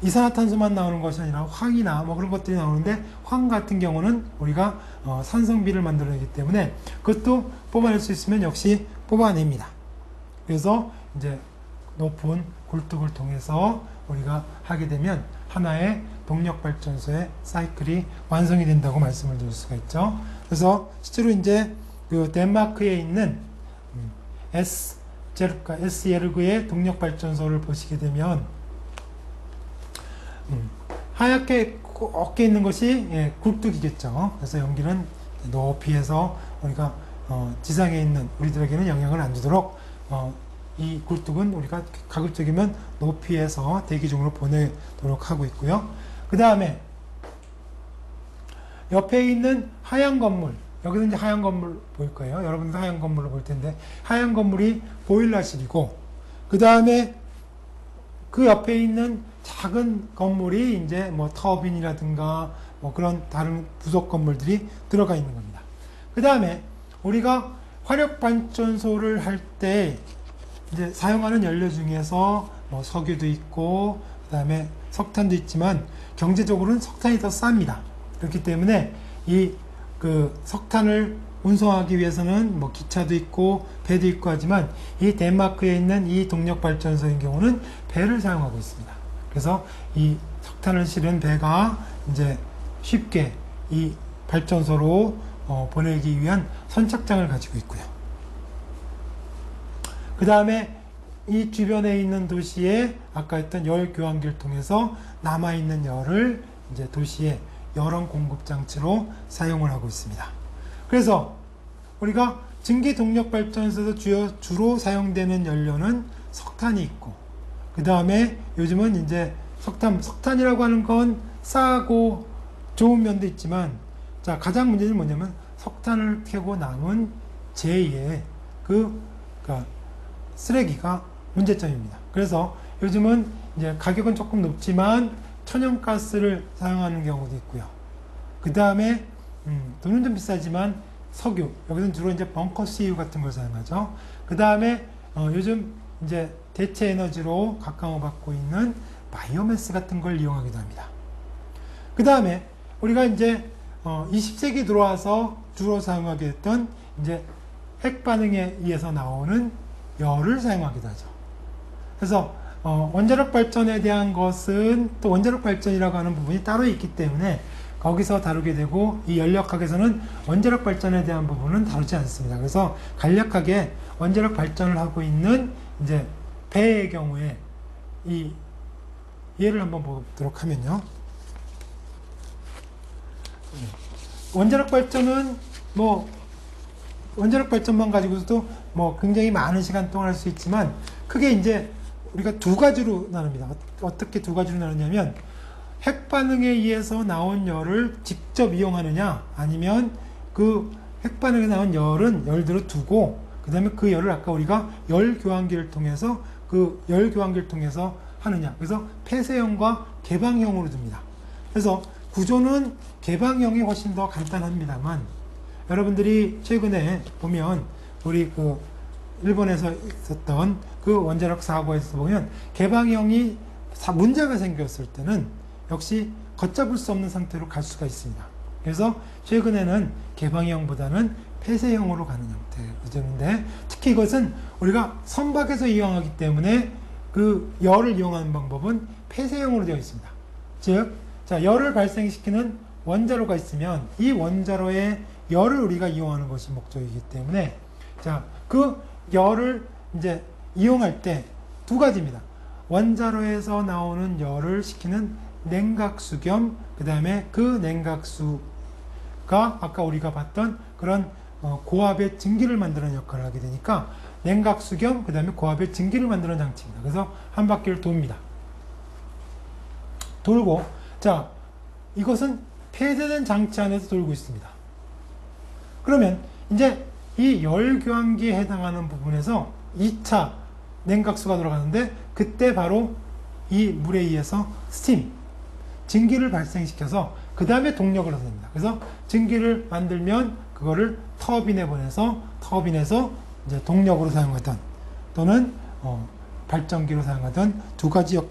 이산화탄소만 나오는 것이 아니라 황이나 뭐 그런 것들이 나오는데, 황 같은 경우는 우리가 산성비를 만들어내기 때문에 그것도 뽑아낼 수 있으면 역시 뽑아냅니다. 그래서 이제 높은 굴뚝을 통해서 우리가 하게 되면 하나의 동력발전소의 사이클이 완성이 된다고 말씀을 드릴 수가 있죠. 그래서 실제로 이제 그 덴마크에 있는 SERG의 동력발전소를 보시게 되면 하얗게 어깨 있는 것이 굴뚝이겠죠. 그래서 연기는 높이에서 우리가 지상에 있는 우리들에게는 영향을 안 주도록 이 굴뚝은 우리가 가급적이면 높이에서 대기 중으로 보내도록 하고 있고요. 그 다음에 옆에 있는 하얀 건물, 여기서 이제 하얀 건물 보일 거예요. 여러분도 하얀 건물로 볼 텐데, 하얀 건물이 보일러실이고, 그 다음에 그 옆에 있는 작은 건물이 이제 뭐 터빈이라든가 뭐 그런 다른 부속 건물들이 들어가 있는 겁니다. 그 다음에 우리가 화력 발전소를 할 때 이제 사용하는 연료 중에서 뭐 석유도 있고, 그 다음에 석탄도 있지만 경제적으로는 석탄이 더 쌉니다. 그렇기 때문에 이 그 석탄을 운송하기 위해서는 뭐 기차도 있고 배도 있고 하지만, 이 덴마크에 있는 이 동력 발전소의 경우는 배를 사용하고 있습니다. 그래서 이 석탄을 실은 배가 이제 쉽게 이 발전소로 보내기 위한 선착장을 가지고 있고요. 그 다음에 이 주변에 있는 도시에 아까 했던 열 교환기를 통해서 남아있는 열을 이제 도시의 열원 공급 장치로 사용을 하고 있습니다. 그래서 우리가 증기 동력 발전소에서 주로 사용되는 연료는 석탄이 있고, 그 다음에 요즘은 이제 석탄이라고 하는 건 싸고 좋은 면도 있지만, 자, 가장 문제는 뭐냐면 석탄을 캐고 남은 제2의 그러니까 쓰레기가 문제점입니다. 그래서 요즘은 이제 가격은 조금 높지만 천연가스를 사용하는 경우도 있고요. 그 다음에 돈은 좀 비싸지만 석유, 여기서는 주로 이제 벙커 CU 같은 걸 사용하죠. 그 다음에 요즘 이제 대체 에너지로 각광을 받고 있는 바이오매스 같은 걸 이용하기도 합니다. 그 다음에 우리가 이제 20세기 들어와서 주로 사용하게 됐던 이제 핵 반응에 의해서 나오는 열을 사용하기도 하죠. 그래서 원자력 발전에 대한 것은 또 원자력 발전이라고 하는 부분이 따로 있기 때문에 거기서 다루게 되고, 이 연력학에서는 원자력 발전에 대한 부분은 다루지 않습니다. 그래서 간략하게 원자력 발전을 하고 있는 이제 배의 경우에 이 예를 한번 보도록 하면요. 원자력 발전은 뭐 원자력 발전만 가지고서도 뭐 굉장히 많은 시간 동안 할 수 있지만, 크게 이제 우리가 두 가지로 나눕니다. 어떻게 두 가지로 나누냐면, 핵 반응에 의해서 나온 열을 직접 이용하느냐, 아니면 그 핵 반응에 나온 열은 열대로 두고 그 다음에 그 열을 아까 우리가 열 교환기를 통해서 하느냐. 그래서 폐쇄형과 개방형으로 둡니다. 그래서 구조는 개방형이 훨씬 더 간단합니다만, 여러분들이 최근에 보면 우리 그 일본에서 있었던 그 원자력 사고에서 보면 개방형이 문제가 생겼을 때는 역시 걷잡을 수 없는 상태로 갈 수가 있습니다. 그래서 최근에는 개방형보다는 폐쇄형으로 가는 형태인데, 특히 이것은 우리가 선박에서 이용하기 때문에 그 열을 이용하는 방법은 폐쇄형으로 되어 있습니다. 즉, 자, 열을 발생시키는 원자로가 있으면 이 원자로의 열을 우리가 이용하는 것이 목적이기 때문에, 자, 그 열을 이제 이용할 때 두 가지입니다. 원자로에서 나오는 열을 식히는 냉각수 겸, 그 다음에 그 냉각수가 아까 우리가 봤던 그런 고압의 증기를 만드는 역할을 하게 되니까 냉각수 겸, 그 다음에 고압의 증기를 만드는 장치입니다. 그래서 한 바퀴를 돕니다. 돌고, 자, 이것은 폐쇄된 장치 안에서 돌고 있습니다. 그러면 이제 이 열교환기에 해당하는 부분에서 2차 냉각수가 들어가는데, 그때 바로 이 물에 의해서 스팀, 증기를 발생시켜서 그 다음에 동력을 얻습니다. 그래서 증기를 만들면 그거를 터빈에 보내서 터빈에서 이제 동력으로 사용하던 또는 발전기로 사용하던 두 가지 역할